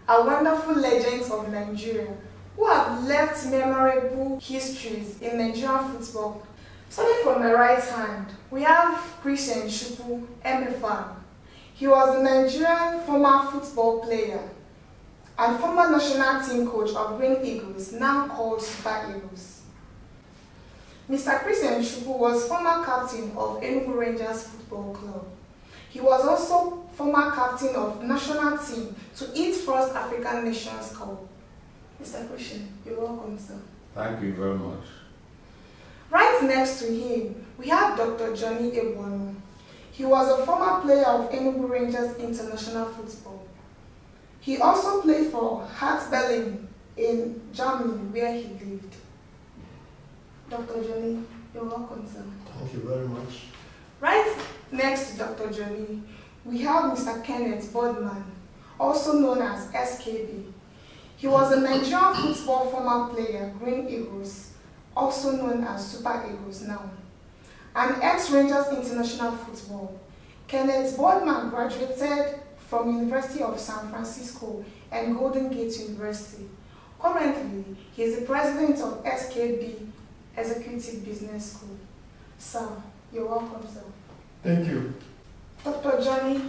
are wonderful legends of Nigeria who have left memorable histories in Nigerian football. Starting from my right hand, we have Christian Chukwu, MFA. He was a Nigerian former football player and former national team coach of Green Eagles, now called Super Eagles. Mr. Christian Chukwu was former captain of Enugu Rangers Football Club. He was also former captain of national team to its first African Nations Cup. Mr. Christian, you're welcome, sir. Thank you very much. Right next to him, we have Dr. Johnny Egbonu. He was a former player of Enugu Rangers International Football. He also played for Hertha Berlin in Germany, where he lived. Dr. Johnny, you're welcome, sir. Thank you very much. Right next to Dr. Johnny, we have Mr. Kenneth Boardman, also known as SKB. He was a Nigerian football former player, Green Eagles, also known as Super Eagles now. An ex-Rangers International Football. Kenneth Boardman graduated from University of San Francisco and Golden Gate University. Currently, he is the president of SKB Executive Business School. Sir, you're welcome, sir. Thank you. Dr. Johnny,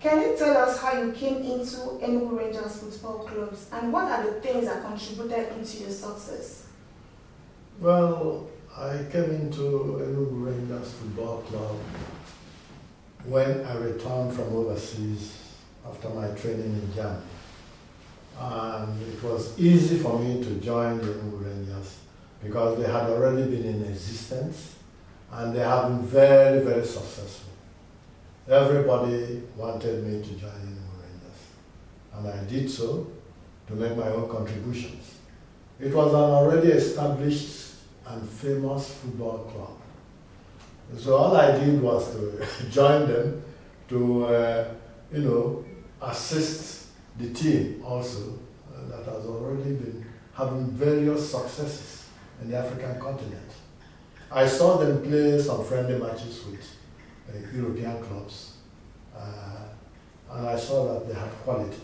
can you tell us how you came into Enugu Rangers football clubs and what are the things that contributed into your success? Well, I came into Enugu Rangers Football Club when I returned from overseas after my training in Germany. And it was easy for me to join the Enugu Rangers because they had already been in existence and they have been very, very successful. Everybody wanted me to join Enugu Rangers, and I did so to make my own contributions. It was an already established and famous football club. So all I did was to join them to, assist the team also that has already been having various successes in the African continent. I saw them play some friendly matches with European clubs, and I saw that they had quality.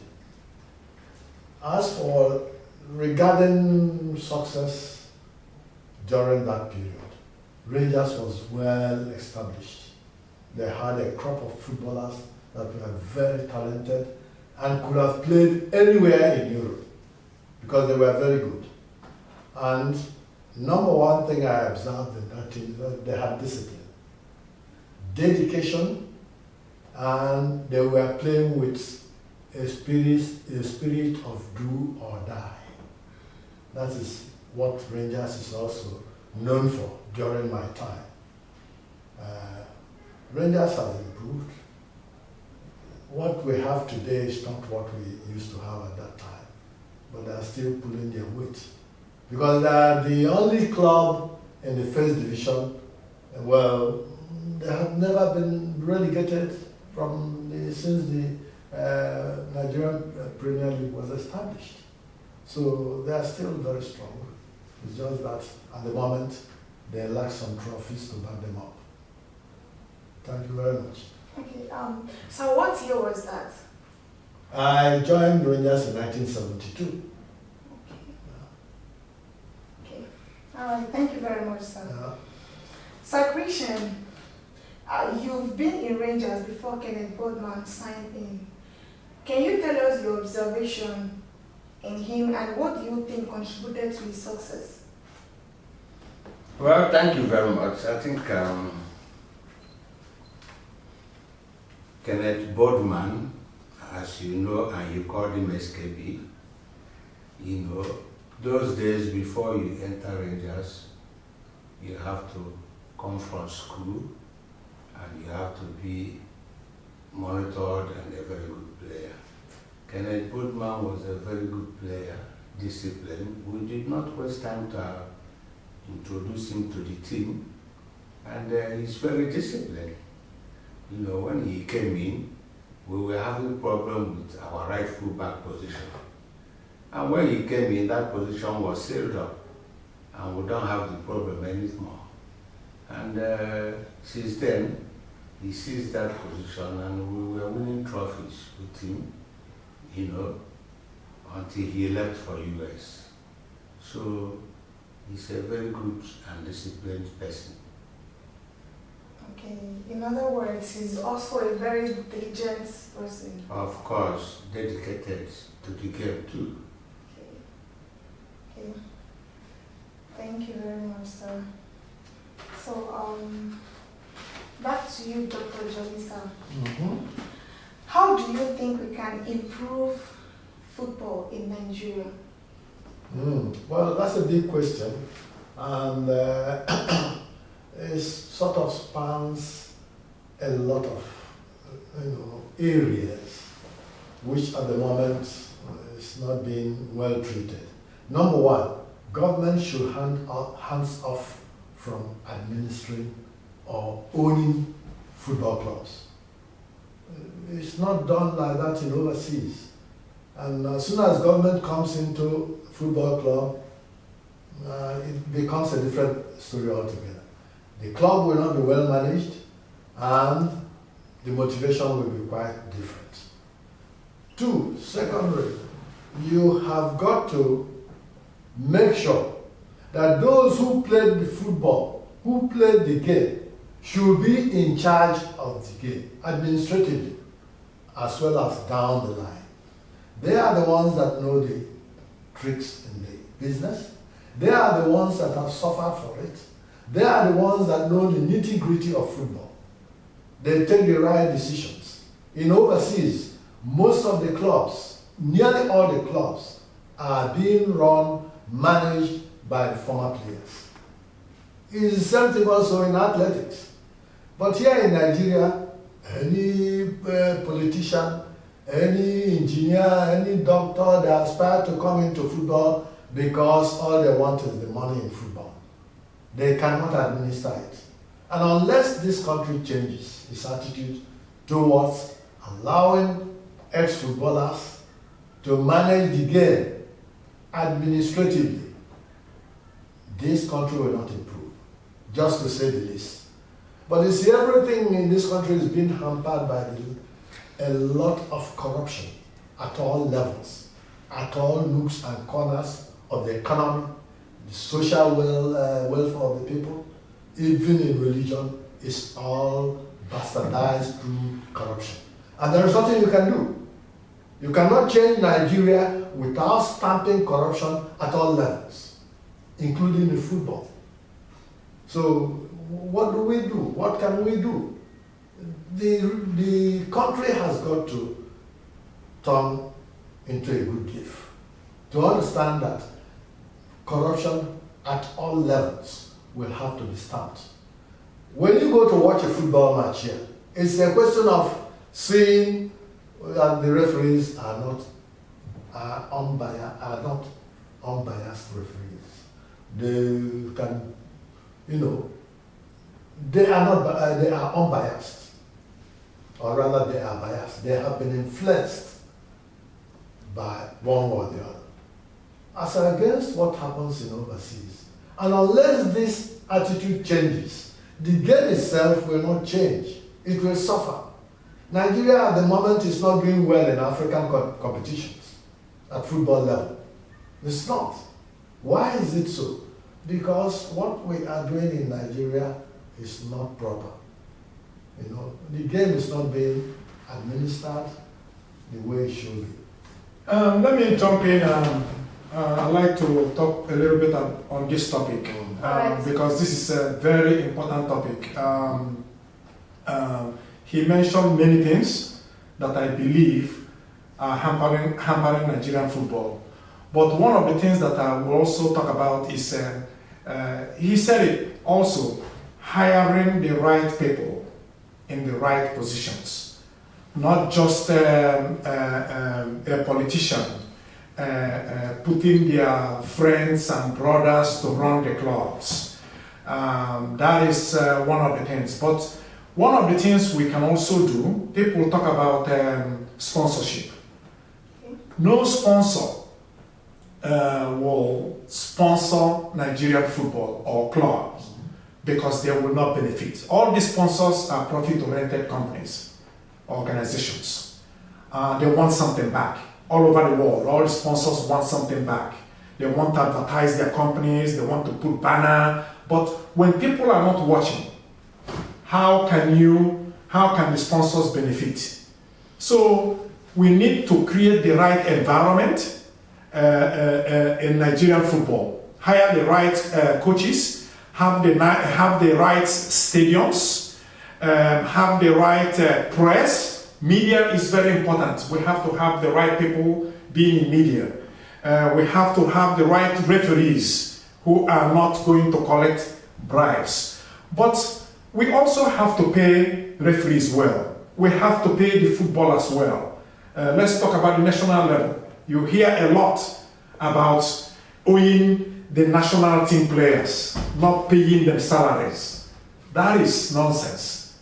As for regarding success during that period, Rangers was well established. They had a crop of footballers that were very talented and could have played anywhere in Europe because they were very good. And number one thing I observed in that team is that they had discipline, dedication, and they were playing with a spirit of do or die. That is what Rangers is also known for during my time. Rangers has improved. What we have today is not what we used to have at that time, but they are still pulling their weight. Because they are the only club in the first division, well, they have never been relegated since the Nigerian Premier League was established. So they are still very strong. It's just that at the moment, they lack some trophies to back them up. Thank you very much. Okay, so what year was that? I joined Rangers in 1972. Okay. All right, thank you very much, sir. Sir Christian, you've been in Rangers before Kenneth Boardman signed in. Can you tell us your observation in him and what do you think contributed to his success? Well, thank you very much. I think Kenneth Boardman, as you know, and you called him SKB, those days before you enter Rangers, you have to come from school and you have to be monitored and a very good player. Kenneth Boardman was a very good player, disciplined. We did not waste time to introduce him to the team, and he's very disciplined. When he came in, we were having a problem with our right full back position. And when he came in, that position was sealed up, and we don't have the problem anymore. And since then, he seized that position, and we were winning trophies with him. you know, until he left for US. So he's a very good and disciplined person. Okay, in other words, he's also a very diligent person. Of course, dedicated to the game too. Okay. Thank you very much, sir. So, back to you, Dr. Jolisa. How do you think we can improve football in Nigeria? Well, that's a big question, and it sort of spans a lot of areas which at the moment is not being well treated. Number one, government should hands off from administering or owning football clubs. It's not done like that in overseas. And as soon as government comes into football club, it becomes a different story altogether. The club will not be well managed, and the motivation will be quite different. Two, secondly, you have got to make sure that those who played the football, who played the game, should be in charge of the game, administratively, as well as down the line. They are the ones that know the tricks in the business. They are the ones that have suffered for it. They are the ones that know the nitty-gritty of football. They take the right decisions. In overseas, most of the clubs, nearly all the clubs, are being run, managed by the former players. It is the same thing also in athletics. But here in Nigeria, any politician, any engineer, any doctor, they aspire to come into football because all they want is the money in football. They cannot administer it. And unless this country changes its attitude towards allowing ex-footballers to manage the game administratively, this country will not improve, just to say the least. But you see, everything in this country is being hampered by a lot of corruption at all levels, at all nooks and corners of the economy, the social welfare of the people, even in religion, is all bastardized through corruption. And there is nothing you can do. You cannot change Nigeria without stamping corruption at all levels, including in football. So what do we do? What can we do? The country has got to turn into a good gift, to understand that corruption at all levels will have to be stopped. When you go to watch a football match here, it's a question of seeing that the referees are not unbiased referees. They can, they are unbiased, or rather they are biased. They have been influenced by one or the other, as against what happens in overseas. And unless this attitude changes, the game itself will not change. It will suffer. Nigeria at the moment is not doing well in African competitions at football level. It's not. Why is it so? Because what we are doing in Nigeria is not proper. The game is not being administered the way it should be. Let me jump in. I'd like to talk a little bit on this topic because this is a very important topic. He mentioned many things that I believe are hampering Nigerian football. But one of the things that I will also talk about is, he said it also, hiring the right people in the right positions. Not just a politician putting their friends and brothers to run the clubs. That is one of the things. But one of the things we can also do, people talk about sponsorship. No sponsor will sponsor Nigerian football or clubs because they will not benefit. All these sponsors are profit-oriented companies, organizations. They want something back. all over the world. All the sponsors want something back. They want to advertise their companies, they want to put banner. But when people are not watching, how can the sponsors benefit? So we need to create the right environment in Nigerian football. Hire the right coaches, have the right stadiums, have the right press. Media is very important. We have to have the right people being in media. We have to have the right referees who are not going to collect bribes. But we also have to pay referees well. We have to pay the footballers well. Let's talk about the national level. You hear a lot about owing the national team players, not paying them salaries. That is nonsense.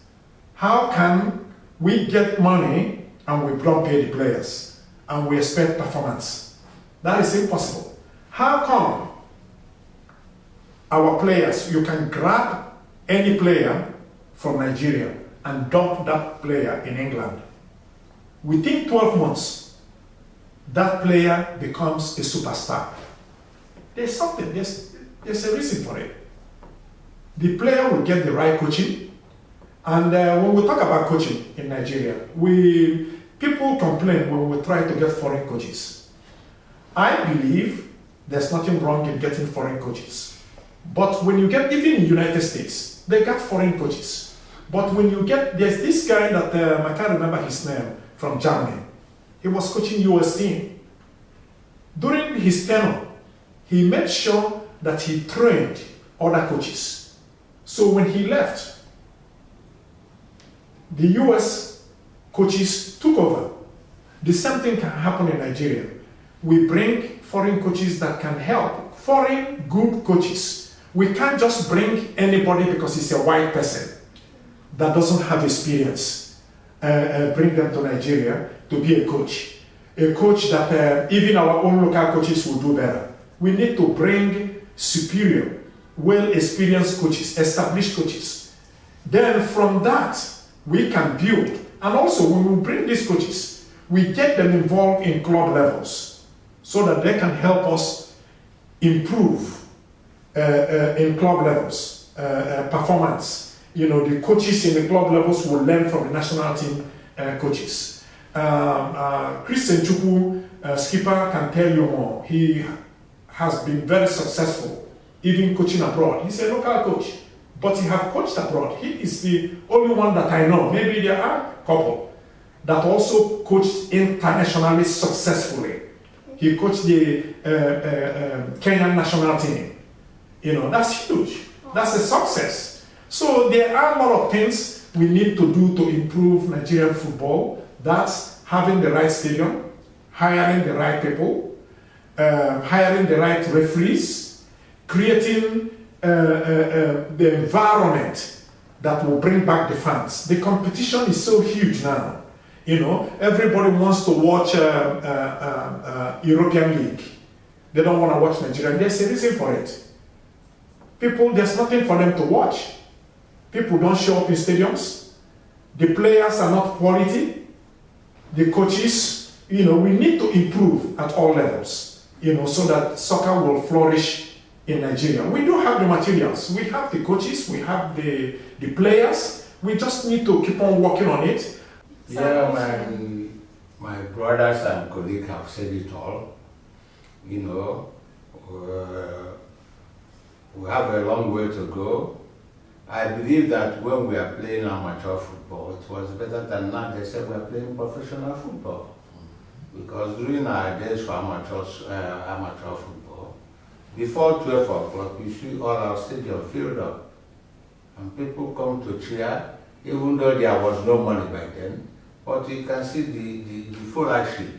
How can we get money and we don't pay the players and we expect performance? That is impossible. How come our players, you can grab any player from Nigeria and dump that player in England? Within 12 months, that player becomes a superstar. There's something, there's a reason for it. The player will get the right coaching. And when we talk about coaching in Nigeria, people complain when we try to get foreign coaches. I believe there's nothing wrong in getting foreign coaches. But when you get, even in the United States, they got foreign coaches. But when you get, there's this guy that, I can't remember his name, from Germany. He was coaching US team. During his tenure, he made sure that he trained other coaches. So when he left, the US coaches took over. The same thing can happen in Nigeria. We bring foreign coaches that can help, foreign good coaches. We can't just bring anybody because he's a white person that doesn't have experience, bring them to Nigeria to be a coach. A coach that even our own local coaches will do better. We need to bring superior, well-experienced coaches, established coaches. Then from that, we can build. And also, when we bring these coaches, we get them involved in club levels so that they can help us improve in club levels, performance. You know, the coaches in the club levels will learn from the national team coaches. Christian Chukwu, skipper, can tell you more. He has been very successful, even coaching abroad. He's a local coach, but he has coached abroad. He is the only one that I know. Maybe there are a couple that also coached internationally successfully. He coached the Kenyan national team. You know, that's huge. That's a success. So there are a lot of things we need to do to improve Nigerian football. That's having the right stadium, hiring the right people, hiring the right referees, creating the environment that will bring back the fans. The competition is so huge now. You know, everybody wants to watch European League. They don't want to watch Nigeria. There's a reason for it. People, there's nothing for them to watch. People don't show up in stadiums. The players are not quality. The coaches, you know, we need to improve at all levels, you know, so that soccer will flourish in Nigeria. We do have the materials. We have the coaches. We have the players. We just need to keep on working on it. Yeah, my brothers and colleagues have said it all. You know, we have a long way to go. I believe that when we are playing amateur football, it was better than now they said we are playing professional football. Because during our days for amateur football, before 12 o'clock, you see all our stadium filled up. And people come to cheer, even though there was no money by then. But you can see the followership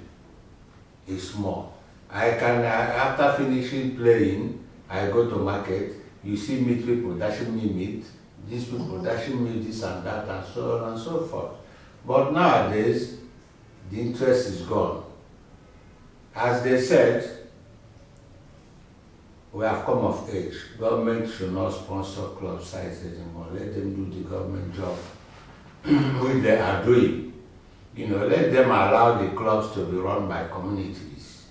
is small. I can, after finishing playing, I go to market, you see meat people dashing me meat, these people dashing me this and that, and so on and so forth. But nowadays, the interest is gone. As they said, we have come of age. Government should not sponsor club sizes anymore. Let them do the government job, which they are doing. Let them allow the clubs to be run by communities,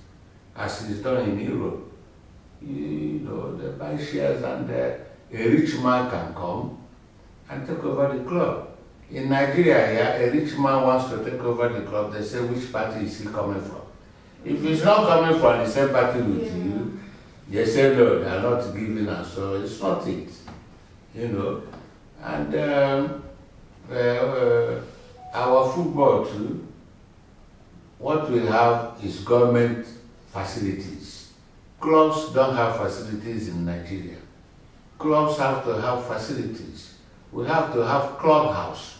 as is done in Europe. They buy shares and a rich man can come and take over the club. In Nigeria, yeah, a rich man wants to take over the club, they say, which party is he coming from? If he's not coming from the same party with you, they say, no, they are not giving us, so it's not it. And our football too, what we have is government facilities. Clubs don't have facilities in Nigeria. Clubs have to have facilities. We have to have clubhouse.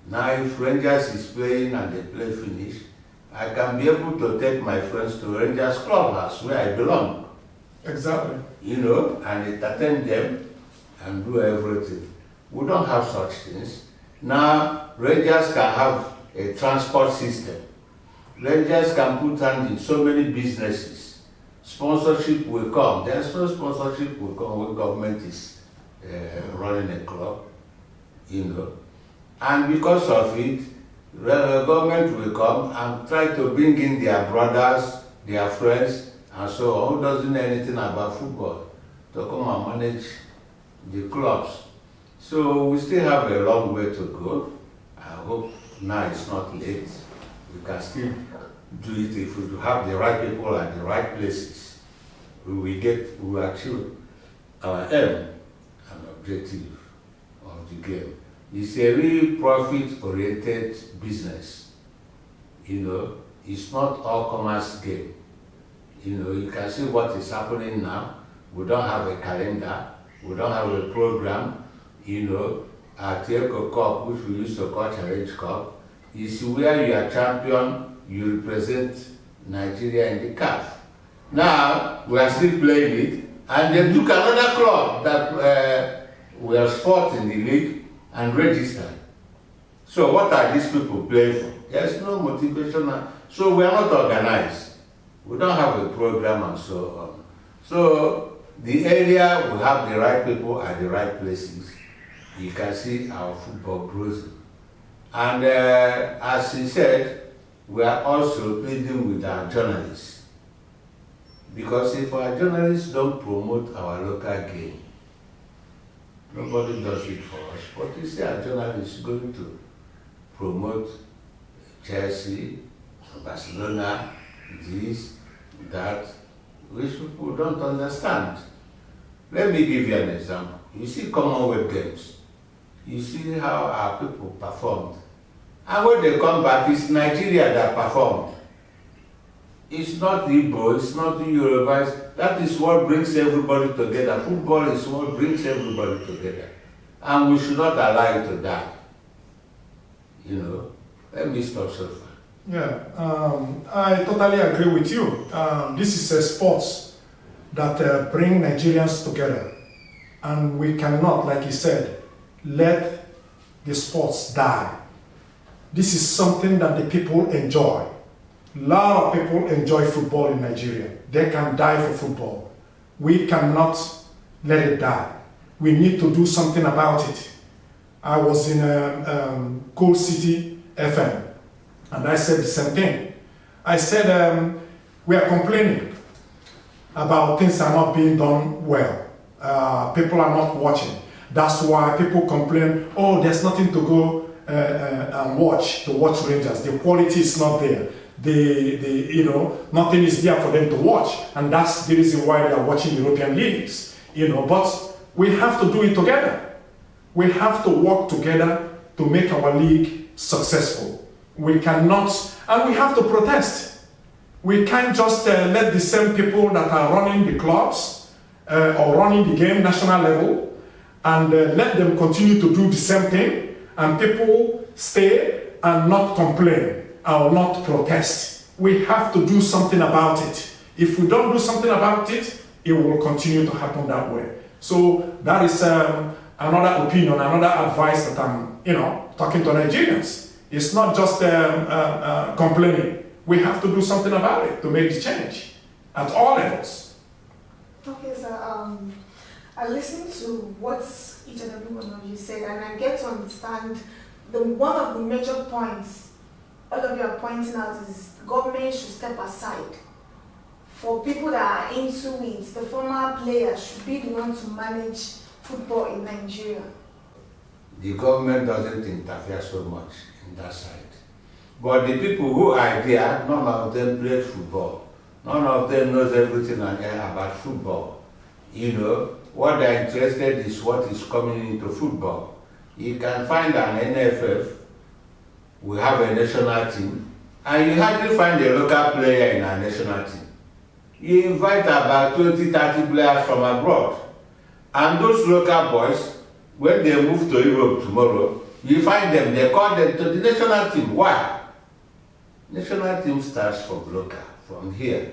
Now if Rangers is playing and they play finish, I can be able to take my friends to Rangers clubhouse where I belong. Exactly. And entertain them and do everything. We don't have such things. Now Rangers can have a transport system. Rangers can put hand in so many businesses. Sponsorship will come. There's no sponsorship will come when government is running a club, And because of it, the government will come and try to bring in their brothers, their friends, and so on, who doesn't know anything about football, to come and manage the clubs. So we still have a long way to go. I hope now it's not late. We can still do it if we have the right people at the right places. We will achieve our aim and objective of the game. It's a real profit-oriented business. It's not all commerce game. You can see what is happening now. We don't have a calendar. We don't have a program. At the Eco Cup, which we used to call Challenge Cup, is where you are champion, you represent Nigeria in the CAF. Now, we are still playing it, and they took another club that was fourth in the league and registered. So what are these people playing for? There's no motivation. So we are not organized. We don't have a program and so on. So the area will have the right people at the right places. You can see our football grows. And as he said, we are also pleading with our journalists. Because if our journalists don't promote our local game, nobody does it for us. But you see our journalists going to promote Chelsea, Barcelona, this, that, which people don't understand. Let me give you an example. You see Commonwealth Games. You see how our people performed. And when they come back, it's Nigeria that performed. It's not Igbo, it's not Yoruba. That is what brings everybody together. Football is what brings everybody together. And we should not allow it to die. Let me stop so far. Yeah, I totally agree with you. This is a sport that bring Nigerians together. And we cannot, like you said, let the sports die. This is something that the people enjoy. A lot of people enjoy football in Nigeria. They can die for football. We cannot let it die. We need to do something about it. I was in Coal City FM, and I said the same thing. I said, we are complaining about things are not being done well. People are not watching. That's why people complain, oh, there's nothing to go and watch Rangers. The quality is not there. Nothing is there for them to watch. And that's the reason why they are watching European leagues. But we have to do it together. We have to work together to make our league successful. We cannot, and we have to protest. We can't just let the same people that are running the clubs or running the game national level and let them continue to do the same thing, and people stay and not complain or not protest. We have to do something about it. If we don't do something about it, it will continue to happen that way. So that is another opinion, another advice that I'm, talking to Nigerians. It's not just complaining. We have to do something about it to make the change at all levels. Okay, so I listened to what each and every one of you said, and I get to understand one of the major points all of you are pointing out is government should step aside. For people that are into it, the former players should be the one to manage football in Nigeria. The government doesn't interfere so much in that side. But the people who are there, none of them play football. None of them knows everything about football. You know, what they're interested is what is coming into football. You can find an NFF, we have a national team, and you hardly find a local player in our national team. You invite about 20, 30 players from abroad. And those local boys, when they move to Europe tomorrow, you find them, they call them to the national team. Why? National team starts from local, from here.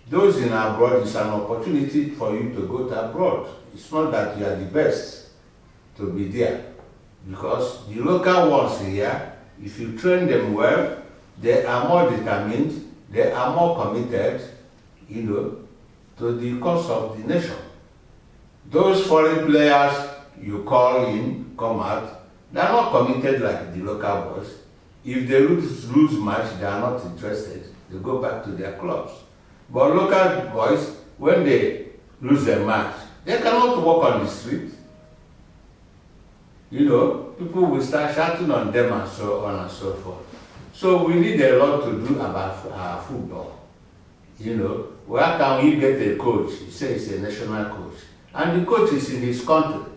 Those in abroad is an opportunity for you to go to abroad. It's not that you are the best to be there. Because the local ones here, if you train them well, they are more determined, they are more committed, you know, to the cause of the nation. Those foreign players you call in, come out, they are not committed like the local boys. If they lose match, they are not interested. They go back to their clubs. But local boys, when they lose a match, they cannot walk on the street. You know, people will start shouting on them and so on and so forth. So we need a lot to do about our football. You know, where can we get a coach? He says he's a national coach. And the coach is in his country.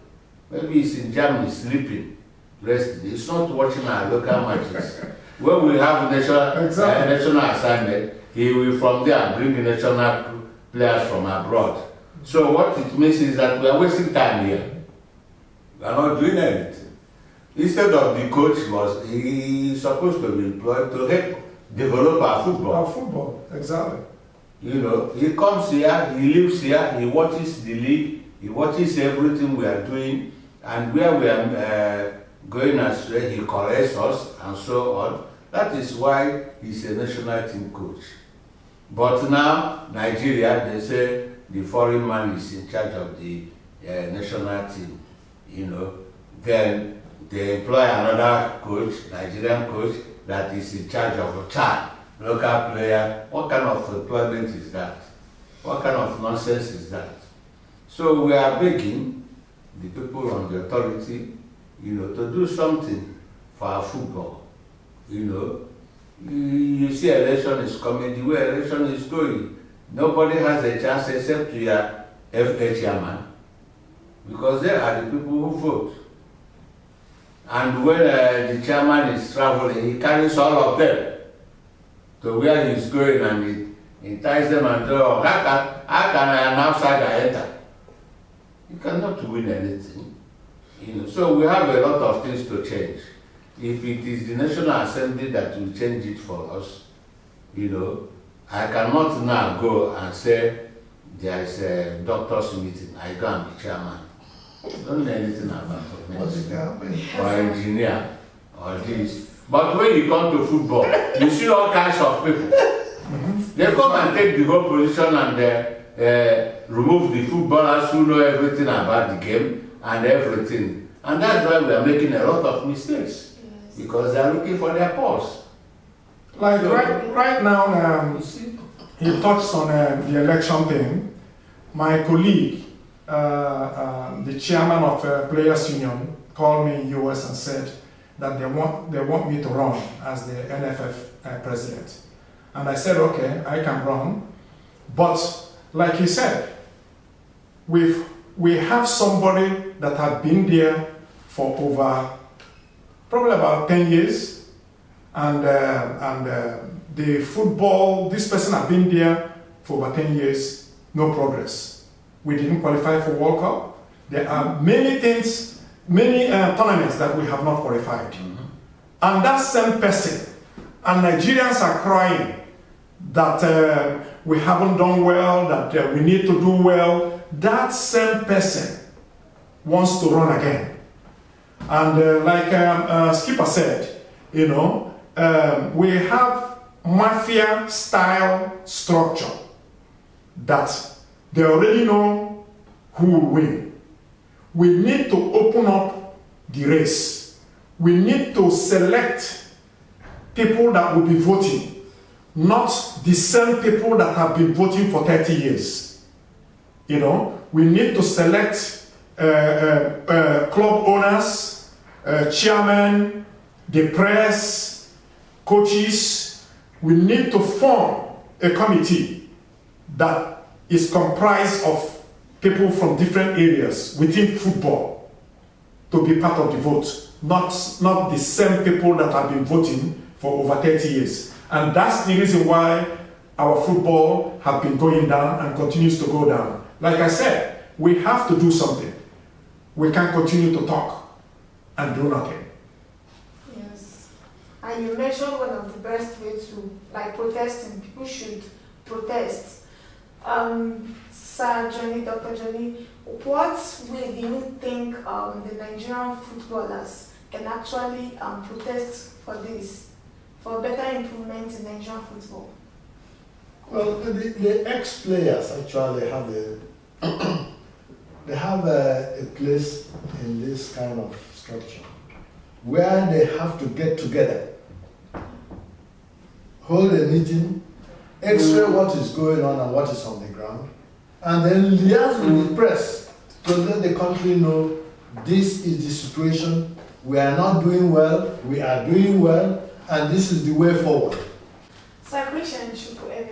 Maybe he's in Germany sleeping, resting. He's not watching our local matches. When we have national assignment, he will from there bring the national players from abroad. So what it means is that we are wasting time here. We are not doing anything. Instead of the coach he's supposed to be employed to help develop our football. Our football, exactly. You know, he comes here, he lives here, he watches the league, he watches everything we are doing, and where we are going astray, he corrects us, and so on. That is why he's a national team coach. But now, Nigeria, they say the foreign man is in charge of the national team. You know, then they employ another coach, Nigerian coach, that is in charge of a child, local player. What kind of employment is that? What kind of nonsense is that? So we are begging the people on the authority, you know, to do something for our football. You know, you see election is coming, the way election is going, nobody has a chance except your FA chairman, because they are the people who vote. And when the chairman is traveling, he carries all of them to where he's going, and he ties them and says, oh, how can an outsider enter? You cannot win anything. You know, so we have a lot of things to change. If it is the National Assembly that will change it for us, you know, I cannot now go and say there is a doctor's meeting, I go and be chairman. I don't know anything about medicine or engineer or this. But when you come to football, you see all kinds of people. They come and take the whole position and remove the footballers who know everything about the game and everything. And that's why we are making a lot of mistakes. Because they are looking for their pulse. Like right now, he touched on the election thing. My colleague, the chairman of Players Union, called me in US and said that they want me to run as the NFF president. And I said, okay, I can run. But like he said, we have somebody that had been there for over probably about 10 years, and the football, this person had been there for over 10 years, no progress. We didn't qualify for World Cup. There are many things, many tournaments that we have not qualified. And that same person, and Nigerians are crying that we haven't done well, that we need to do well. That same person wants to run again. And like Skipper said, you know, we have mafia-style structure that they already know who will win. We need to open up the race. we need to select people that will be voting, not the same people that have been voting for 30 years. You know, we need to select club owners, chairmen, the press, coaches. We need to form a committee that is comprised of people from different areas within football to be part of the vote, not the same people that have been voting for over 30 years. And that's the reason why our football has been going down and continues to go down. Like I said, we have to do something. We can't continue to talk and do nothing. Yes. And you mentioned one of the best ways to, like protesting. People should protest. Sir Johnny, Dr. Johnny, what way do you think the Nigerian footballers can actually protest for this, for better improvement in Nigerian football? Well, the ex-players actually have a place in this kind of structure where they have to get together, hold a meeting, x-ray what is going on and what is on the ground, and then liaise with the press to let the country know this is the situation, we are not doing well, we are doing well, and this is the way forward. Sir Christian Chukwu,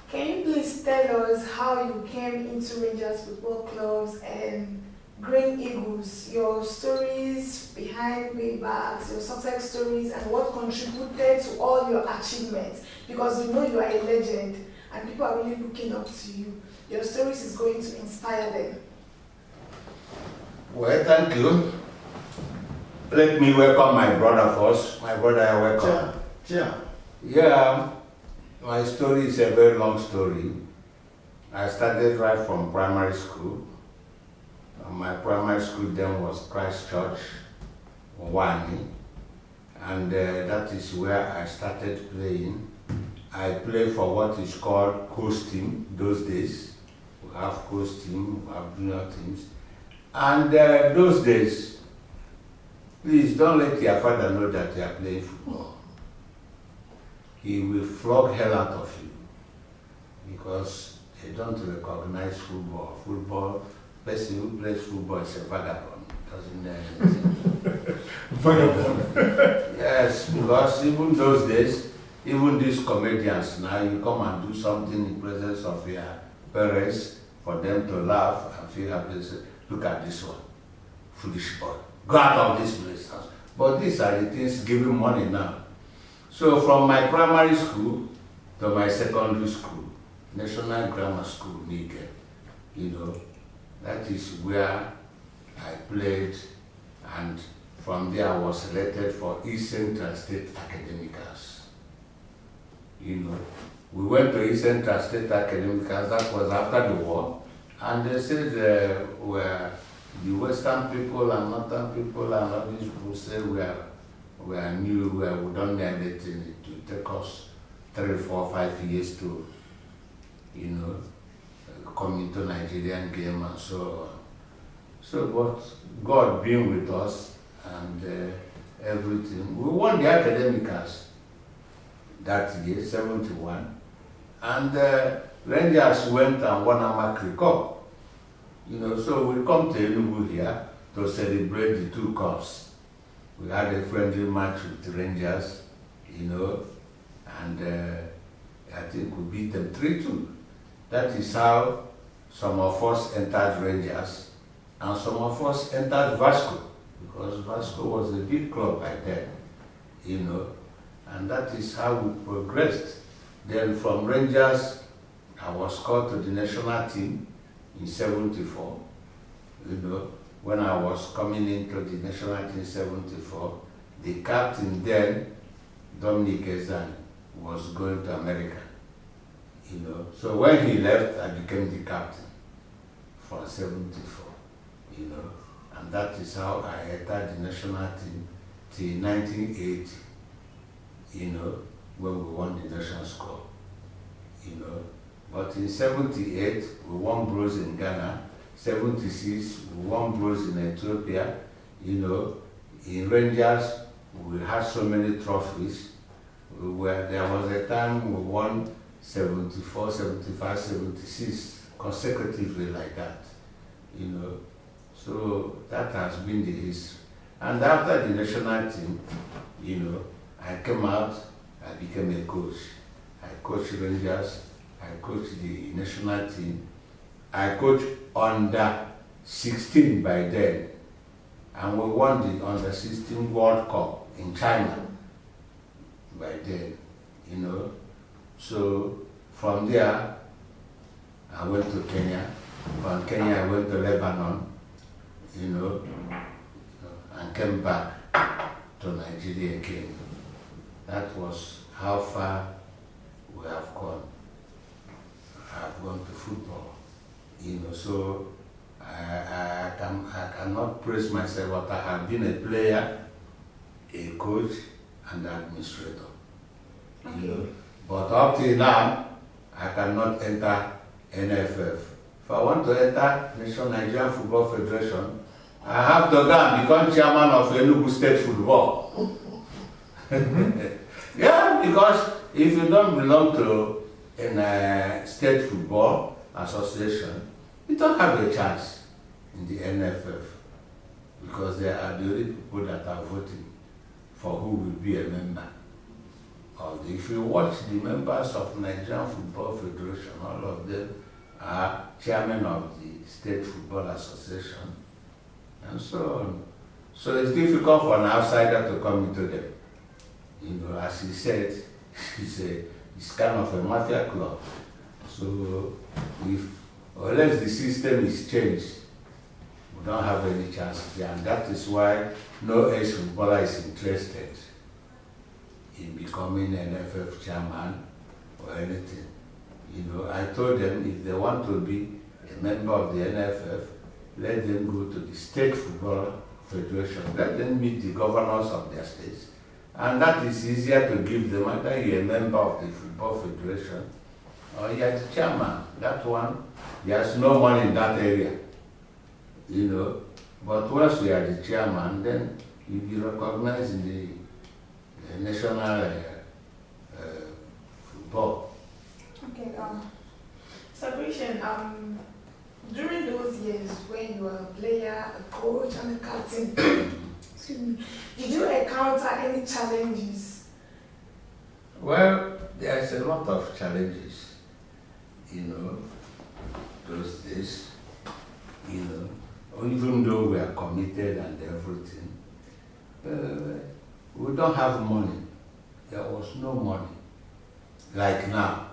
can you please tell us how you came into Rangers Football Clubs and Green Eagles, your stories behind Waybacks, your success stories, and what contributed to all your achievements? Because we know you are a legend and people are really looking up to you. Your stories is going to inspire them. Well, thank you. Let me welcome my brother first. My brother, welcome. Yeah, my story is a very long story. I started right from primary school. My primary school then was Christ Church, Wani, and that is where I started playing. I played for what is called coast team those days. We have coast team, we have junior teams. And those days, please don't let your father know that you are playing football. He will flog hell out of you because they don't recognize football. Football, person who plays football is a vagabond, doesn't know anything. Vagabond. Yes, because even those days, even these comedians now, you come and do something in presence of your parents for them to laugh and feel happy. Say, look at this one, foolish boy. Go out of this place. But these are the things giving money now. So from my primary school to my secondary school, National Grammar School, Nige, you know, that is where I played, and from there I was selected for East Central State Academicals. You know, we went to East Central State Academicals, that was after the war, and they said where the Western people and Northern people and all these people said we are new, we don't need anything. It will take us 3, 4, 5 years to, you know, come into Nigerian game and so on. So, but God being with us and everything, we won the academicals that year, 71, and Rangers went and won a Macri Cup. You know, so we come to Enugu here to celebrate the 2 cups. We had a friendly match with the Rangers, you know, and I think we beat them 3-2. That is how some of us entered Rangers and some of us entered Vasco, because Vasco was a big club by then, you know, and that is how we progressed. Then from Rangers, I was called to the national team in 74, you know. When I was coming into the national team in 74, the captain then, Dominic Ezan, was going to America, you know. So when he left, I became the captain for 74, you know. And that is how I entered the national team till 1980, you know, when we won the Nations Cup, you know. But in 78, we won bronze in Ghana. 76, we won bronze in Ethiopia, you know. in Rangers, we had so many trophies. There was a time we won 74, 75, 76 consecutively like that, you know. So that has been the history. And after the national team, you know, I came out, I became a coach. I coached Rangers, I coached the national team, I coached under 16 by then, and we won the under 16 World Cup in China by then, you know. So from there, I went to Kenya. From Kenya, I went to Lebanon, you know, and came back to Nigeria again. That was how far we have gone. I've gone to football, you know, so I cannot praise myself, but I have been a player, a coach, and an administrator, Okay. you know. But up till now, I cannot enter NFF. If I want to enter Nigerian Football Federation, I have to go and become chairman of Enugu State Football. Yeah, because if you don't belong to a state football association, you don't have a chance in the NFF, because they are the only people that are voting for who will be a member. If you watch the members of Nigerian Football Federation, all of them are chairmen of the State Football Association, and so on. So it's difficult for an outsider to come into them. You know, as he said, it's kind of a mafia club. So unless the system is changed, we don't have any chance here, and that is why no ex-footballer is interested in becoming an NFF chairman or anything. You know, I told them if they want to be a member of the NFF, let them go to the State Football Federation. Let them meet the governors of their states. And that is easier to give them, either you're a member of the Football Federation or you're the chairman. That one, there's no money in that area, you know. But once you are the chairman, then you'll be recognized in the national football. Okay, so Christian, during those years when you were a player, a coach, and a captain, excuse me, did you encounter any challenges? Well, there's a lot of challenges, you know, those days, you know, even though we are committed and everything, we don't have money. There was no money. Like now.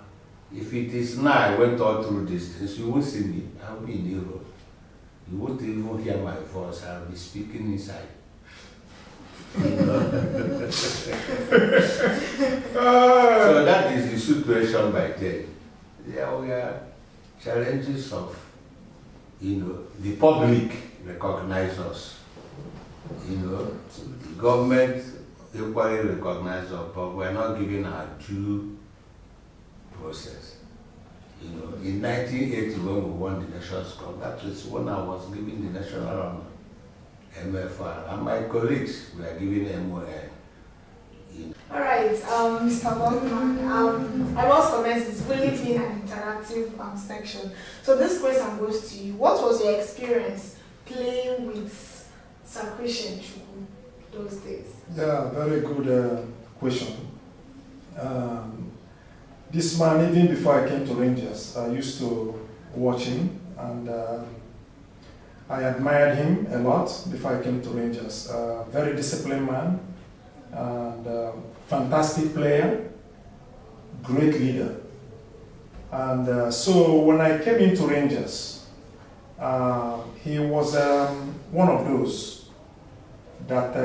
If it is now I went all through this things, you won't see me. I'll be in Europe. You won't even hear my voice. I'll be speaking inside. You know? So that is the situation by then. There were challenges of, you know, the public recognize us. You know, the government equally recognize us, but we're not giving our due process. You know, in 1980 when we won the Nations Cup, that was when I was giving the national honor, MFR, and my colleagues were giving MON. You know. All right, Mr. Boardman, I must comment, it's really been an interactive section. So this question goes to you. What was your experience playing with Sir Christian Chukwu those days? Yeah, very good question. This man, even before I came to Rangers, I used to watch him, and I admired him a lot before I came to Rangers. Very disciplined man, and fantastic player, great leader. And so when I came into Rangers, he was one of those that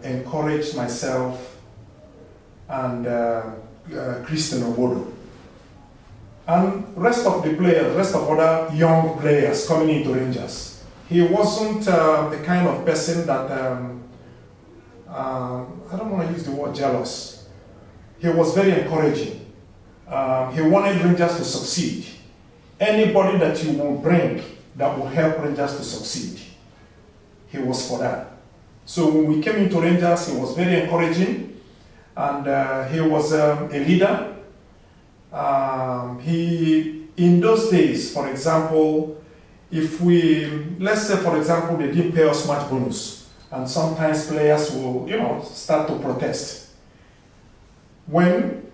encouraged myself and Christian Obodo. And rest of the players, rest of other young players coming into Rangers. He wasn't the kind of person that, I don't want to use the word jealous. He was very encouraging. He wanted Rangers to succeed. Anybody that you will bring that will help Rangers to succeed, he was for that. So when we came into Rangers, he was very encouraging, and he was a leader. In those days, for example, let's say for example, they didn't pay us much bonus, and sometimes players will, start to protest. When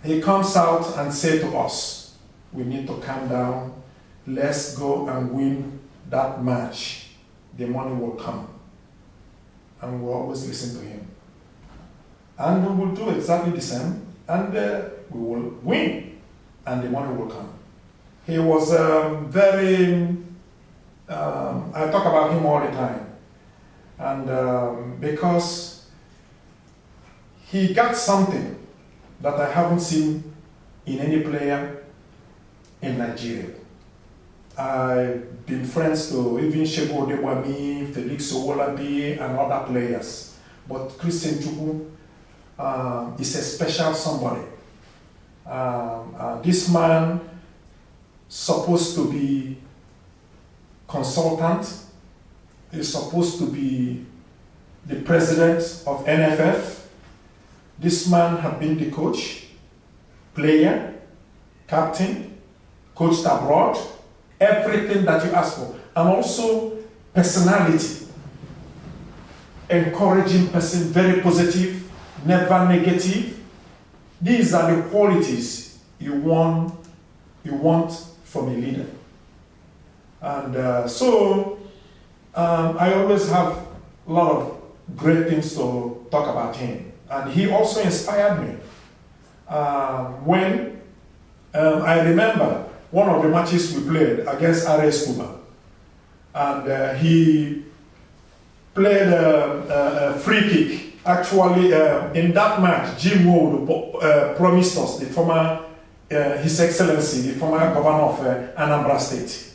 he comes out and say to us, we need to calm down, let's go and win that match, the money will come. And we'll always listen to him. And we will do exactly the same, and we will win, and the money will come. He was I talk about him all the time. And because he got something that I haven't seen in any player in Nigeria. I've been friends to even Shebu Odebwami, Felix Owolabi, and other players. But Christian Chukwu is a special somebody. This man supposed to be consultant, is supposed to be the president of NFF. This man had been the coach, player, captain, coached abroad, everything that you ask for, and also personality, encouraging person, very positive, never negative. These are the qualities you want from a leader. And so I always have a lot of great things to talk about him. And he also inspired me. When I remember one of the matches we played against RS Cuba, and he played a free kick. Actually, in that match, Jim Wood promised us, the former, His Excellency, the former governor of Anambra State.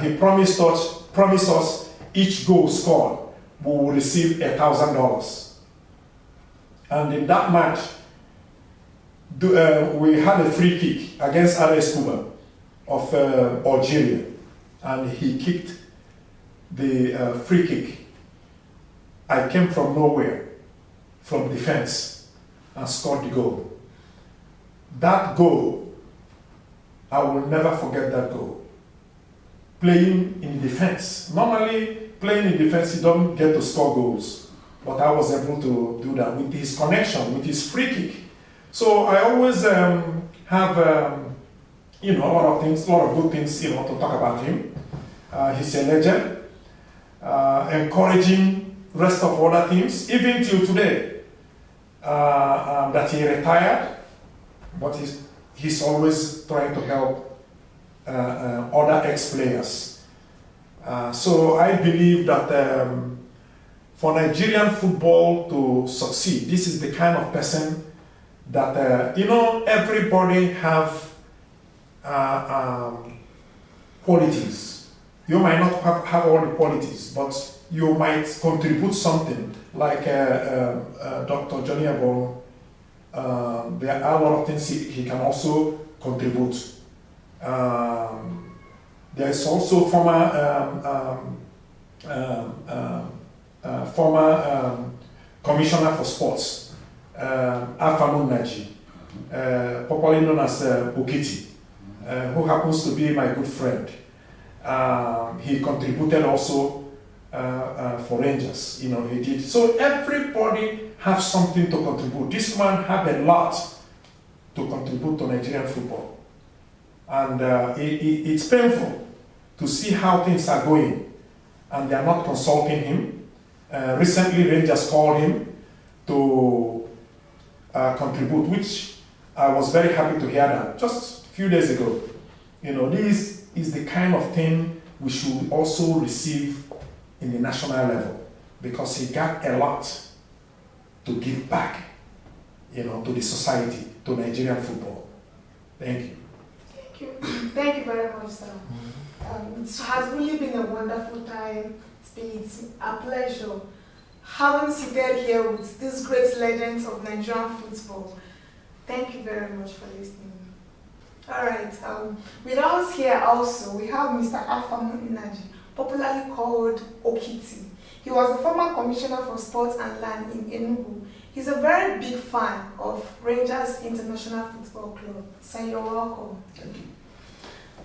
He promised us each goal scored we will receive $1,000. And in that match, we had a free kick against RS Cuba of Algeria, and he kicked the free kick. I came from nowhere, from defense, and scored the goal. That goal, I will never forget that goal. Playing in defense. Normally, playing in defense, you don't get to score goals. But I was able to do that with his connection, with his free kick. So I always have, a lot of things, a lot of good things, to talk about him. He's a legend, encouraging rest of other teams, even till today, that he retired, but he's always trying to help other ex-players. So I believe that for Nigerian football to succeed, this is the kind of person that, everybody have qualities. You might not have all the qualities, but you might contribute something, like Dr. Johnny Egbonu. There are a lot of things he can also contribute. There is also former commissioner for sports, Afam Nnaji, popularly known as Okiti, who happens to be my good friend. He contributed also for Rangers, he did. So everybody has something to contribute. This man had a lot to contribute to Nigerian football. And it's painful to see how things are going, and they are not consulting him. Recently, Rangers called him to contribute, which I was very happy to hear that just a few days ago. This is the kind of thing we should also receive in the national level, because he got a lot to give back, to the society, to Nigerian football. Thank you. Thank you. Thank you very much, sir. It has really been a wonderful time. It's a pleasure having seated here with these great legends of Nigerian football. Thank you very much for listening. All right. With us here also, we have Mr. Afam Nnaji, popularly called Okiti. He was the former commissioner for sports and land in Enugu. He's a very big fan of Rangers International Football Club. So you're welcome. Thank you.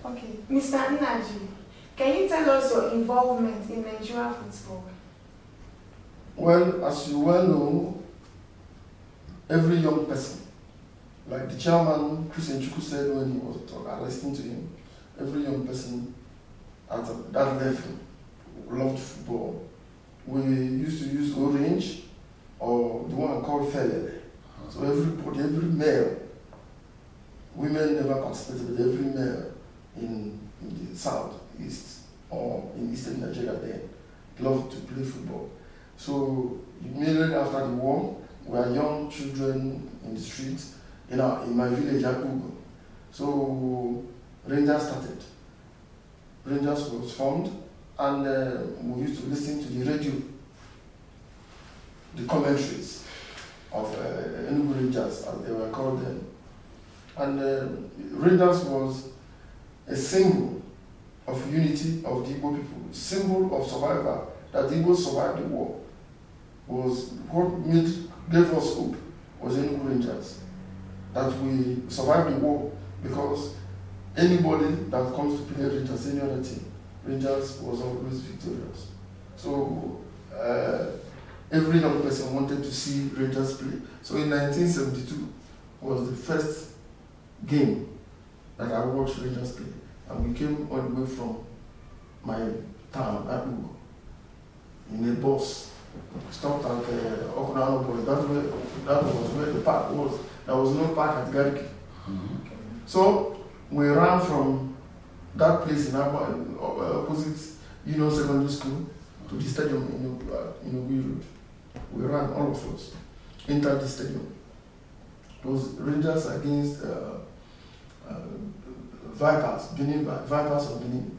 Okay, Mr. Nnaji, can you tell us your involvement in Nigerian football? Well, as you well know, every young person, like the chairman, Christian Chukwu, said when he was listening to him, every young person at that level loved football. We used to use orange or the one called felele. So everybody, every male, women never participated, but every male in the south, east, or in eastern Nigeria then loved to play football. So immediately after the war, we were young children in the streets in my village, Egbonu. So Rangers started. Rangers was formed, and we used to listen to the radio, the commentaries of Enugu Rangers, as they were called then. And Rangers was a symbol of unity of the Igbo people, symbol of survival, that the Igbo survived the war. Was what gave us hope was Enugu Rangers, that we survived the war, because anybody that comes to play Rangers, any other team, Rangers was always victorious. So every young person wanted to see Rangers play. So in 1972 was the first game that I watched Rangers play, and we came all the way from my town, Egbonu, in a bus. Stopped at Okunano Boys. That was where the park was. There was no park at Gariki. So we ran from that place in opposite Union Secondary School to the stadium in Obi Road. We ran, all of us, entered the stadium. It was Rangers against Vipers, Vipers of Benin.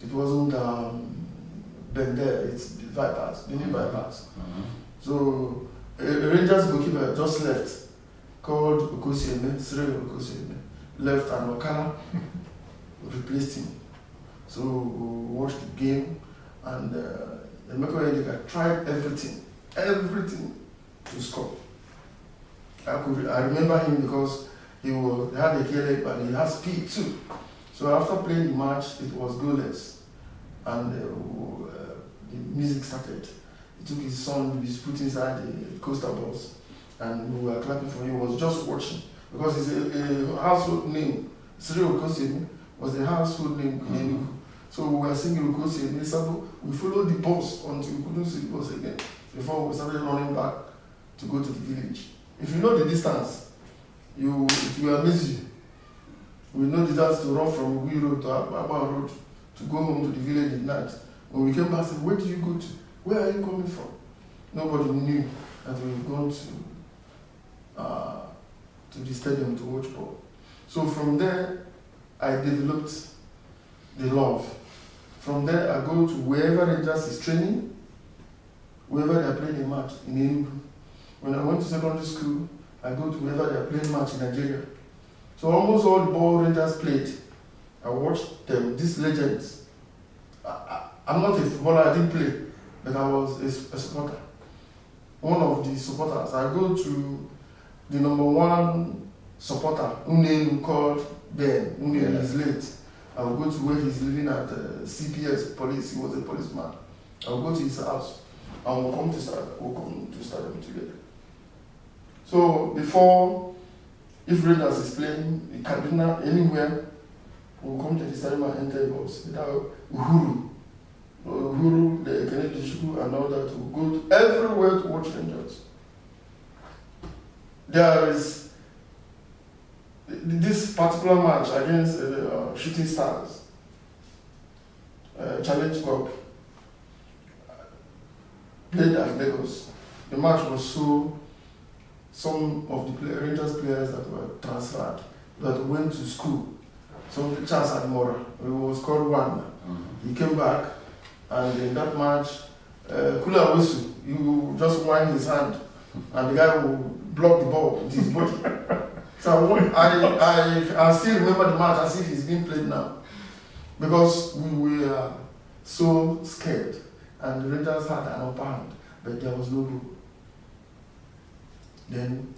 It wasn't Bender, it's the Vipers, Benin Vipers. So Rangers goalkeeper just left, called Okosieme, Cyril Okosieme, left, and Okala replaced him. So we watched the game, and Emeka Edeka tried everything to score. I remember him because he had a key leg, but he had speed too. So after playing the match, it was goalless, and the music started. He took his son, he was put inside the coaster bus, and we were clapping for him. He was just watching, because he's a household name. Cyril Okosieme was a household name in Enugu. So we were singing Okosieme, so we followed the bus until we couldn't see the bus again, before we started running back to go to the village. If you know the distance, it will amaze you. We know the distance to run from Obi Road to Abba Road to go home to the village at night. When we came back, I said, where did you go to? Where are you coming from? Nobody knew that we had gone to the stadium to watch ball. So from there, I developed the love. From there, I go to wherever Rangers is training, wherever they are playing a match in Enugu. When I went to secondary school, I go to wherever they are playing match in Nigeria. So almost all the ball Rangers played, I watched them, these legends. I'm not a footballer, I didn't play, but I was a supporter. One of the supporters, I go to the number one supporter, Unenu, called Ben. Unenu is late. I will go to where he's living at CPS police. He was a policeman. I will go to his house, and we'll come to stadium together. So before, if Rangers is playing in Kaduna, anywhere, we'll come to the stadium and enter a bus. Without Uhuru, the Kenneth Boardman, and all that, we'll go to everywhere to watch Rangers. There is this particular match against Shooting Stars, Challenge Cup, played at Lagos. The match was so, some of the Rangers players that were transferred, that went to school. So Charles Admora, he was called one. He came back, and in that match, Kula Wesu, you just wind his hand, and the guy will block the ball with his body. So I still remember the match as if it's being played now, because we were so scared and the Rangers had an upper hand, but there was no goal. Then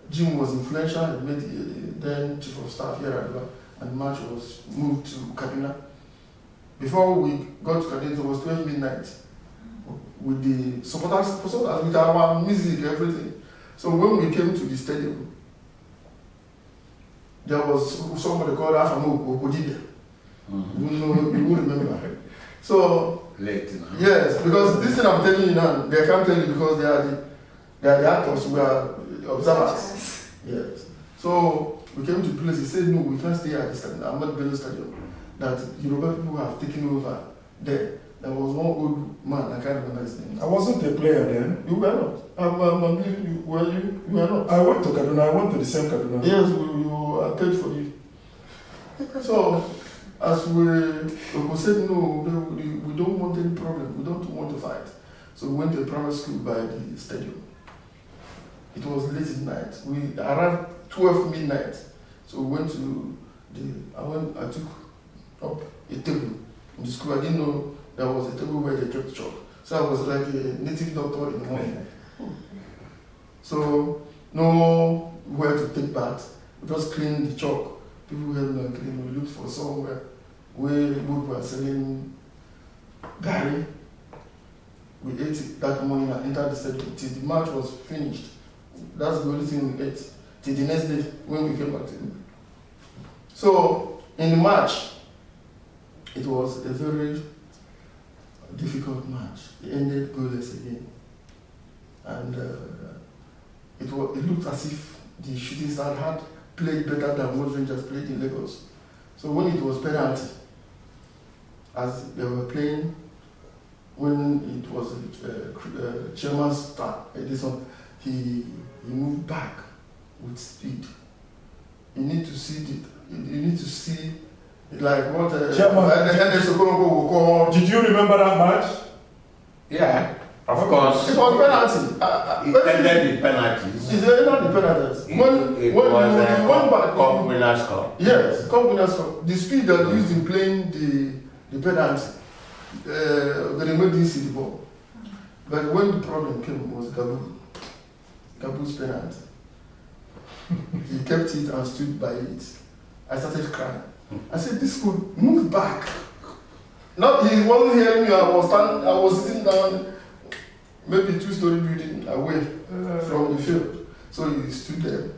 Jim was influential, he made the then chief of staff here at River, and the match was moved to Kaduna. Before we got to Kaduna, it was 12 midnight with the supporters, with our music, everything. So when we came to the stadium, there was somebody called Afam Nnaji. You would remember. So, late now. yes, because this thing I'm telling you now, they can't tell you because they are the actors who are observers. Yes. So we came to the place, he said, no, we can't stay at the stadium, Ahmed Bello Stadium, that Yoruba people have taken over there. There was one old man, I can't remember his name. I wasn't a player then. You were not. You were not. I went to Kaduna. I went to the same Kaduna. Yes, I paid for you. So, as we said, no, we don't want any problem. We don't want to fight. So we went to a primary school by the stadium. It was late at night. We arrived 12 midnight. So we went to I took up a table in the school. I didn't know there was a table where they kept chalk. So I was like a native doctor in the morning. So nowhere to take bath. We just cleaned the chalk. People helped me clean. We looked for somewhere where people were selling gari. We ate it that morning and entered the stadium till the match was finished. That's the only thing we ate till the next day when we came back to it. So in the match, it was a very difficult match. It ended goalless again, and it looked as if the Shooting Stars had played better than what Rangers played in Lagos. So when it was penalty, as they were playing, when it was chairman's start, Edison, he moved back with speed. You need to see like what Chairman, did you remember that match? Yeah, of course. It was penalty. It ended the penalties. It ended the penalties. It was Cup Winners' Cup. Yes, Cup Winners' Cup. The speed that used in playing the penalty, they didn't see the ball. But when the problem came was Gabu's penalty. He kept it and stood by it. I started crying. I said, this could move back. Not he wasn't hearing me. I was sitting down, maybe 2-story building away from the field. So he stood there.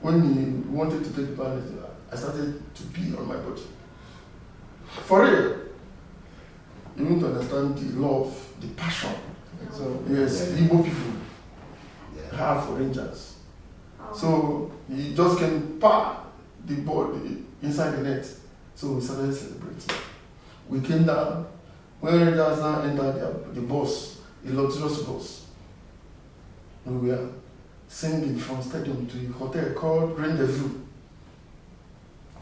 When he wanted to take the penalty, I started to pee on my body. For real. You need to understand the love, the passion. So yes, Igbo people have for Rangers. So he just came the ball inside the net. So we started celebrating. We came down. When Rangers now entered the bus, a luxurious bus, we were singing from stadium to a hotel called Rendezvous,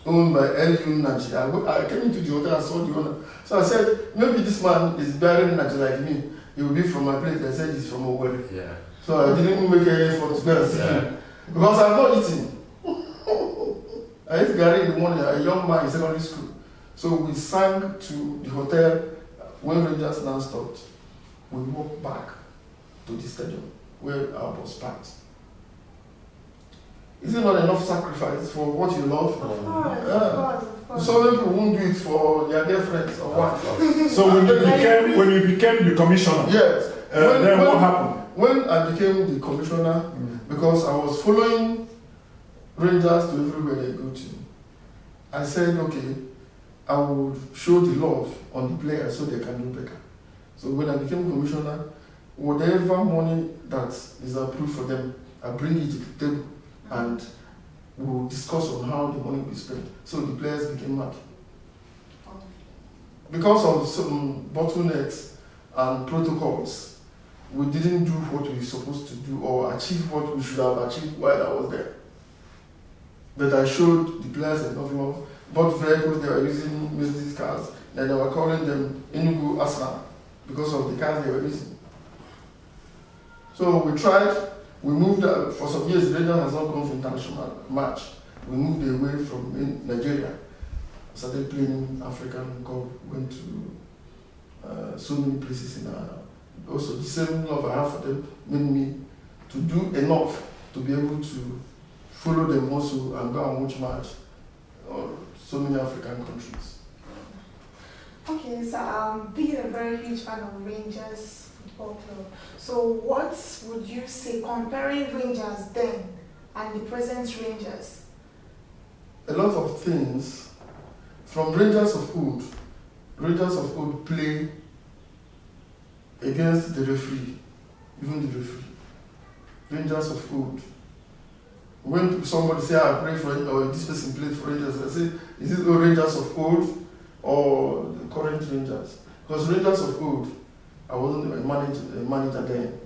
owned by Afam Nnaji. I came into the hotel and saw the owner. So I said, maybe this man is bearing Nnaji like me. He will be from my place. I said he's from Owerri. Yeah. So I didn't make any effort to go and see him. Because I'm not eating. I ate Gary in the morning, a young man in secondary school. So we sang to the hotel. When Rangers now stopped, we walked back to the stadium where our bus parked. Is it not enough sacrifice for what you love? Of course. So many people won't do it for their dear friends or what? So when you became the commissioner, Yes. then what happened? When I became the commissioner, because I was following Rangers to everywhere they go to, I said, okay, I would show the love on the players so they can do better. So when I became commissioner, whatever money that is approved for them, I bring it to the table and we'll discuss on how the money will be spent. So the players became mad. Because of some bottlenecks and protocols, we didn't do what we were supposed to do or achieve what we should have achieved while I was there. But I showed the players enough love. Bought vehicles, they were using Mercedes cars, and they were calling them Enugu Asna because of the cars they were using. So we tried, we moved for some years. Rangers has not gone for international match. We moved away from Nigeria, started playing African Cup, went to so many places in also the same love I have for them made me to do enough to be able to follow them also and go and watch match so many African countries. Okay, so being a very huge fan of Rangers Football Club, so what would you say comparing Rangers then and the present Rangers? A lot of things from Rangers of old. Rangers of old play against the referee, even the referee. Rangers of old. When somebody say I play for or this person played for Rangers, I say, is it the Rangers of old or the current Rangers? Because Rangers of old, I wasn't a manager then.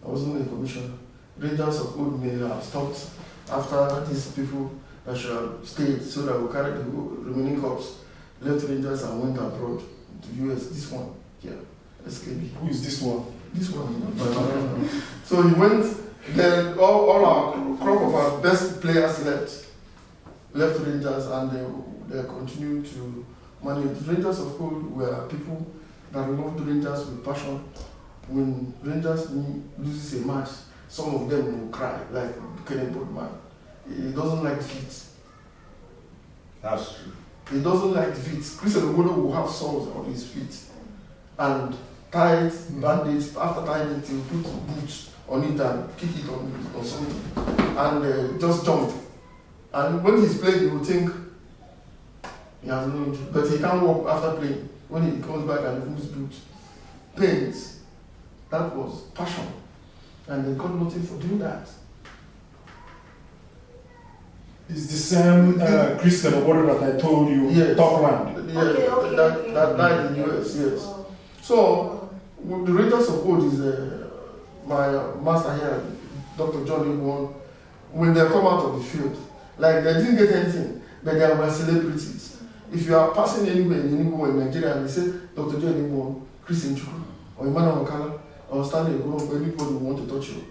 I wasn't a commissioner. Rangers of old may have stopped after these people that should have stayed so that we carried the remaining cups, left Rangers and went abroad to US. This one here, SKB. Who is this one? This one. So he went, then all our crop of our best players left Rangers, and they continued to manage. Rangers of old were people that loved Rangers with passion. When Rangers loses a match, some of them will cry, like Kenneth Boardman. He doesn't like defeat. That's true. He doesn't like defeat. Christian Chukwu will have sores on his feet and tied bandage. After tying it, he'll put boots on it and kick it on something and just jump. And when he's playing, you will think he has no injury, but he can't walk after playing. When he comes back and removes boots, pains. That was passion, and they got nothing for doing that. It's the same Christian Chukwu that I told you, Yes. Topland. Yeah, Okay. that died in the US, yes. So, the Rangers of old is my master here, Dr. John Egbonu. When they come out of the field, like they didn't get anything, but they were celebrities. If you are passing anywhere in Nigeria and they say Dr. John Egbonu, Christian Chukwu, or Emmanuel Okala, or Stanley Egbonu, anybody will want to touch you.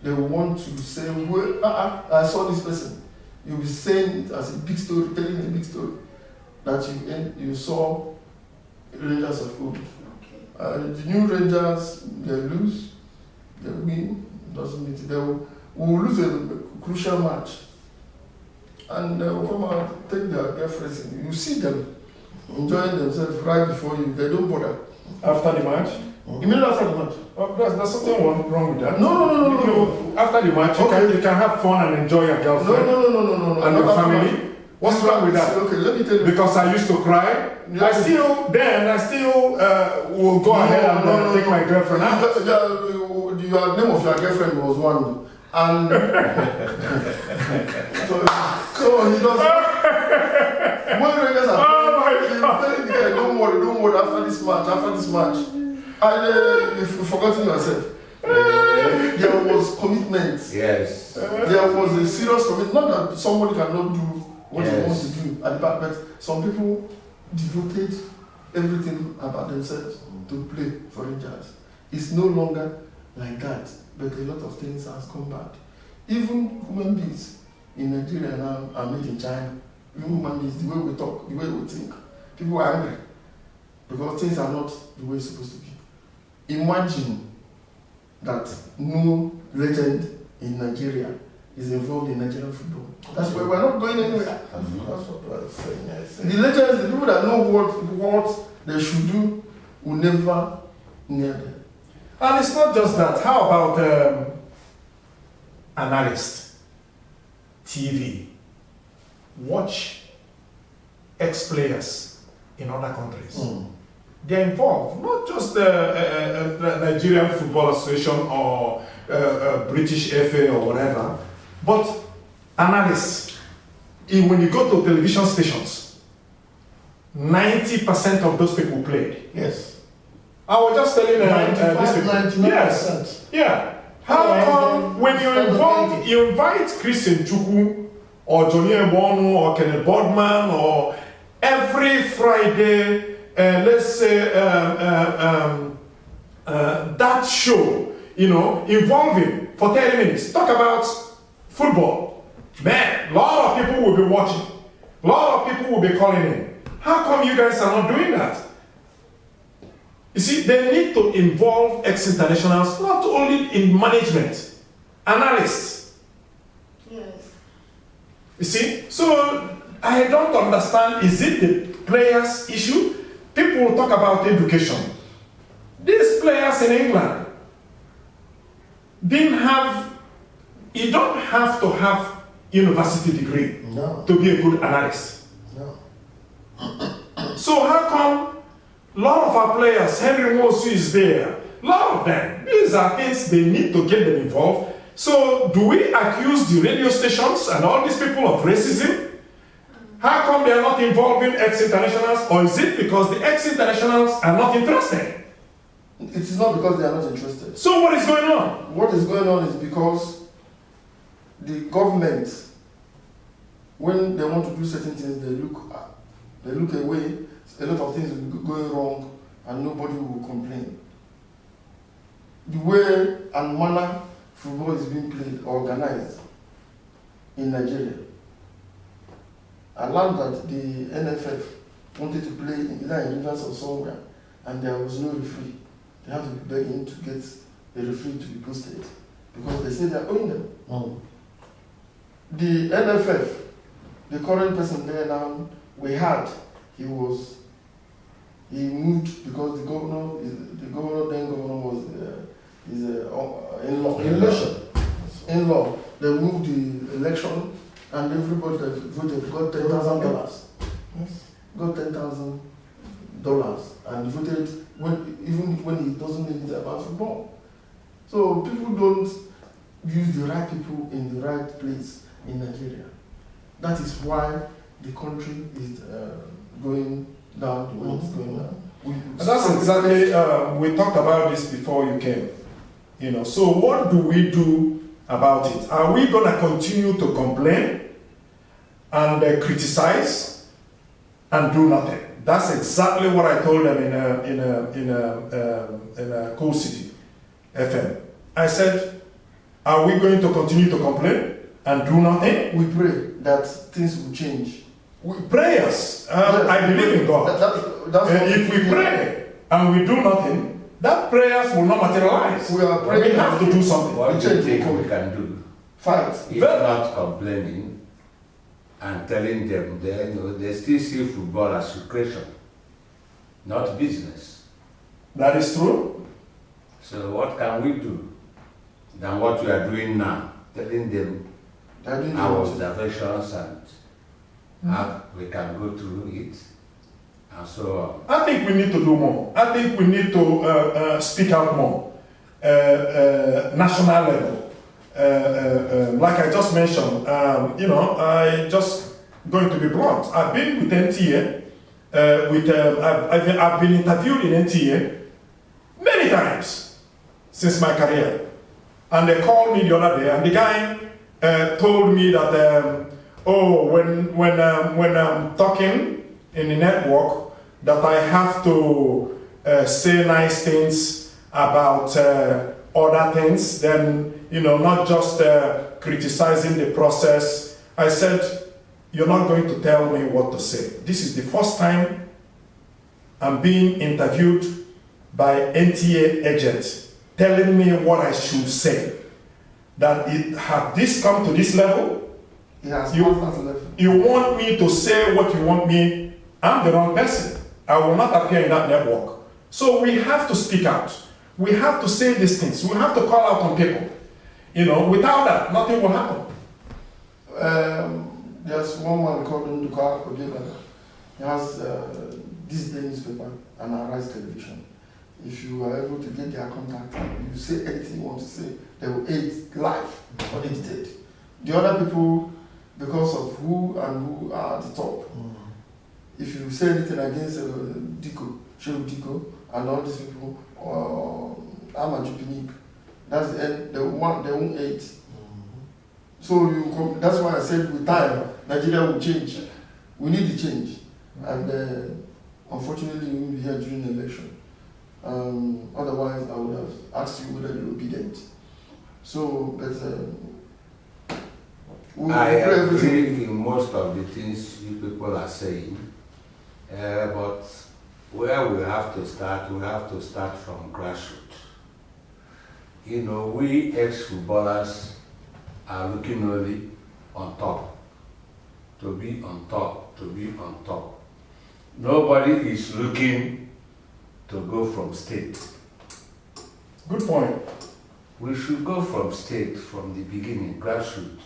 They will want to say, well, I saw this person. You'll be saying it as a big story, telling a big story that you saw Rangers of old. The new Rangers, they lose, they win, doesn't mean they will lose a crucial match. And they will come out, take their girlfriends in. You see them enjoying themselves right before you, they don't bother. After the match? You mean after the match? Oh, there's something wrong with that. No. After the match, you can have fun and enjoy your girlfriend. No. And your family. What's wrong with that? Okay, let me tell you. Because I used to cry. I still will go ahead and take my girlfriend out. Your name of your girlfriend was one. And so he does. When Rangers are telling the guy, don't worry, after this match. And if you've forgotten yourself, there was commitment. Yes. There was a serious commitment. Not that somebody cannot do what he wants to do at the back, but some people devoted everything about themselves to play for Rangers. It's no longer like that, but a lot of things has come back. Even human beings in Nigeria now are made in China. Even human beings, the way we talk, the way we think, people are angry because things are not the way it's supposed to be. Imagine that no legend in Nigeria is involved in Nigerian football. That's why we're not going anywhere. That's what I'm saying. The legends, the people that know what they should do, will never near them. And it's not just that. How about analysts, TV, watch ex-players in other countries? They're involved, not just the Nigerian Football Association or British FA or whatever, but analysts. When you go to television stations, 90% of those people played. Yes. I was just telling 99%. Yes. Yeah. How come when you invite Christian Chukwu or Johnny Egbonu or Kenneth Boardman or every Friday, let's say that show, involving for 30 minutes, talk about football. Man, a lot of people will be watching. A lot of people will be calling in. How come you guys are not doing that? You see, they need to involve ex-internationals not only in management, analysts. Yes. You see, so I don't understand, is it the players' issue? People will talk about education. These players in England didn't have, you don't have to have university degree No, to be a good analyst. no. So how come a lot of our players, Henry Mosu is there, a lot of them, these are things they need to get them involved. So do we accuse the radio stations and all these people of racism? How come they are not involving ex-internationals, or is it because the ex-internationals are not interested? It is not because they are not interested. So what is going on? What is going on is because the government, when they want to do certain things, they look away. A lot of things will be going wrong, and nobody will complain. The way and manner football is being played, organized in Nigeria, I learned that the NFF wanted to play either in Rivers or somewhere, and there was no referee. They had to be begging to get a referee to be posted because they say they are owing them. Mm. The NFF, the current person there now, he moved because the governor was his in-law. In-law. They moved the election, and everybody that voted got $10,000. Yes. Got $10,000 and voted even when he doesn't know anything about football. So people don't use the right people in the right place in Nigeria. That is why the country is going down the way it's going down. And that's exactly, we talked about this before you came. You know, so what do we do about it? Are we going to continue to complain and criticize and do nothing? That's exactly what I told them in a Coal City FM. I said, are we going to continue to complain and do nothing? We pray that things will change. Prayers. Yes, I believe in God. That's If we pray and we do nothing, that prayers will not materialize. We are praying. We have to do something. What do you think we can do? Fight. If not complaining and telling them they still see football as recreation, not business. That is true. So what can we do than what we are doing now? Telling them our observations and how we can go through it and so on. I think we need to do more. I think we need to speak out more. National level. Like I just mentioned, I just going to be blunt. I've been with NTA, I've been interviewed in NTA many times since my career. And they called me the other day, and the guy told me that, when I'm talking in the network, that I have to say nice things about other things, then, not just criticizing the process. I said, you're not going to tell me what to say. This is the first time I'm being interviewed by NTA agent telling me what I should say. That have this come to this level? Yes, you want me to say what you want me? I'm the wrong person. I will not appear in that network. So we have to speak out. We have to say these things. We have to call out on people. Without that, nothing will happen. There's one man called Nduka Obiegana. He has this day newspaper and Arise Television. If you are able to get their contact, you say anything you want to say, they will aid live, unedited. The other people, because of who are at the top, if you say anything against Diko, Shehu Diko, and all these people, Ahmad Jupinib, that's the end, they won't aid. So that's why I said with time, Nigeria will change. We need the change. And unfortunately, we will be here during the election. Otherwise, I would have asked you whether you're obedient. So, but I agree in most of the things you people are saying, but where we have to start from grassroots. You know, we ex-footballers are looking only on top, to be on top, to be on top. Nobody is looking to go from state. Good point. We should go from state, from the beginning, grassroots.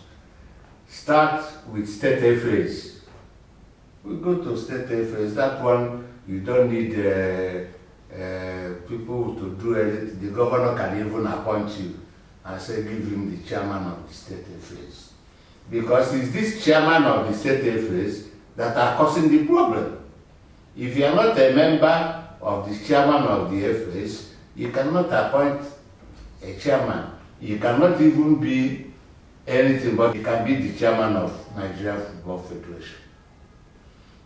Start with state FAs. We go to state FAs. That one, you don't need people to do anything. The governor can even appoint you and say, give him the chairman of the state FAs. Because it's this chairman of the state FAs that are causing the problem. If you are not a member of the chairman of the FAs, you cannot appoint a chairman. You cannot even be anything, but you can be the chairman of Nigerian Football Federation.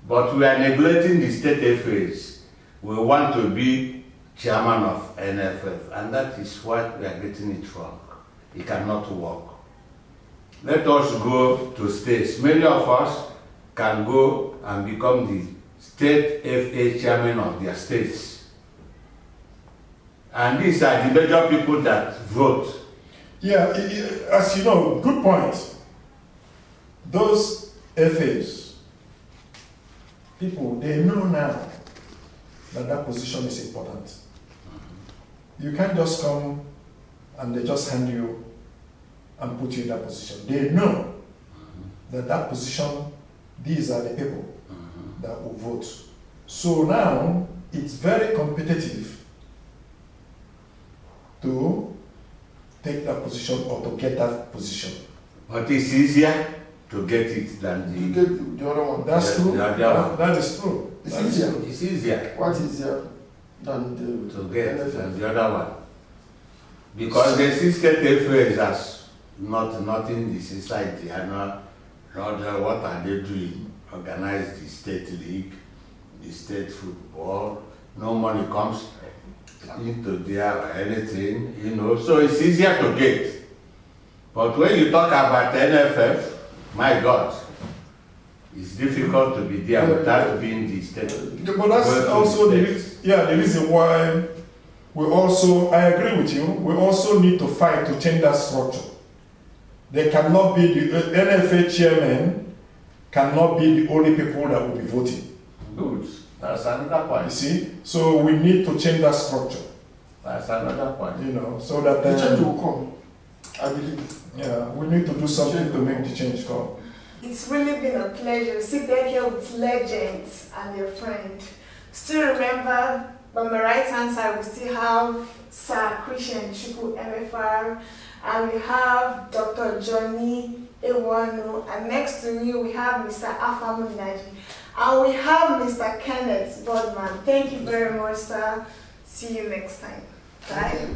But we are neglecting the state FAs. We want to be chairman of NFF, and that is what we are getting it wrong. It cannot work. Let us go to states. Many of us can go and become the state FA chairman of their states. And these are the major people that vote. Yeah, as you know, good point. Those FAs, people, they know now that that position is important. You can't just come and they just hand you and put you in that position. They know that that position, these are the people that will vote. So now, it's very competitive to take that position or to get that position. But it's easier to get it than You get the other one. That's true. the other one. That is true. It's That is easier. true. It's easier What is easier than the to get NFF? than the other one. Because the see state FAs as nothing in the society and not what are they doing? Organize the state league, the state football, no money comes into there or anything, you know, so it's easier to get. But when you talk about NFF, my God, it's difficult to be there without being the state. Yeah, but that's also the reason why I agree with you, we also need to fight to change that structure. There cannot be, the NFA chairman cannot be the only people that will be voting. Good. That's another You point. see? So we need to change that structure, That's another point. you know, so that The change will come, I believe. yeah, we need to do something to make the change come. It's really been a pleasure sitting here with legends and your friend. Still remember, by my right hand side, we still have Sir Christian Chukwu, MFR, and we have Dr. Johnny Egbonu, and next to me we have Mr. Afam Nnaji, and we have Mr. Kenneth Boardman. Thank you very much, sir. See you next time. Bye.